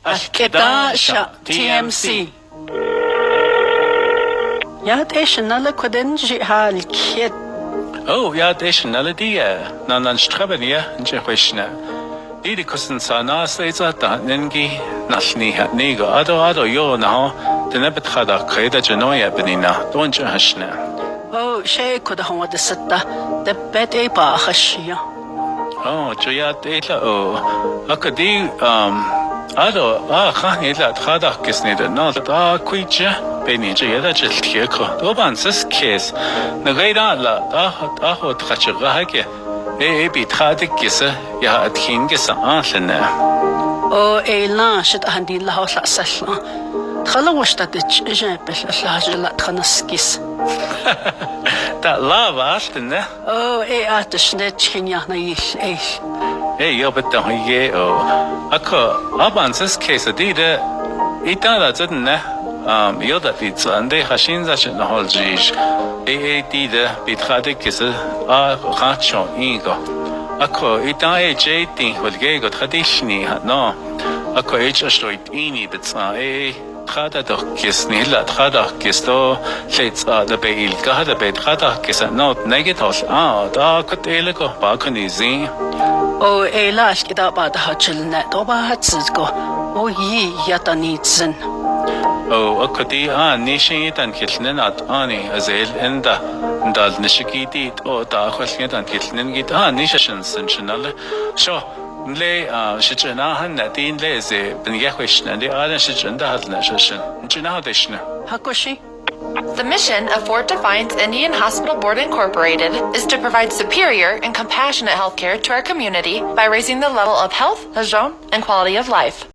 Al-Kedasha TMC. Yad eishnala kudinji hal-kid. Oh, ja, det är inte det. När man strävar ner, inte skillnad. Det är kusten sana slita där ningi nashni hat nigo. Ado yo na den är betrada kreda genoja benina. Då inte hashna. Oh, shay kuda hon wada sitta. Det bet ei ba khashia. Oh, ja, det är oh. Akadi ado kan illa trada kisnida. Na da kuija beni ja da jiltieko. Då banses kes. Na gaida la da hot khachiga hake. بي تخادك كيسة يا أتكين كيسة آخلنا. أو إيلان شد عندي الله ولا سلنا. تخلوا وش تدش جنبل الله جل تخنس كيس. تا لا باشتنا. أو إيه آتش نتشين يا نيش إيش. إيه يا بدنا هي أو أكو أبانسس كيسة دي ده إيتانا زدنا يودا بيتزا عندي خشين زاشن هول جيش. دي ده بيتخادك كيسة خاتشون إيجو. أكو إيتاي جيتين والجيجو تخديشني هنا. أكو إيش أشتويت إني بتسا تخادا دو كيسني لا تخادا كيستو ليتس دبيل كهذا بيت خادا كيسا نوت نيجيتوس دا كنت إلكو باكني زين. أو إيلاش كده بعد هجلنا دوبا هتزكو. أو يتاني زن. أو أكدي نيشين تنكلن أني أزيل إندا ندال نشكيدي أو تأخذ تنكلن جيت نيششن سنشنال شو ليه شجنا هندين ليه زي بنيخوشنا ليه أنا شجنا هذا نششن نجنا هذاشنا هكوشي. The mission of Fort Defiance Indian Hospital Board Incorporated is to provide superior and compassionate healthcare to our community by raising the level of health, hajon, and quality of life.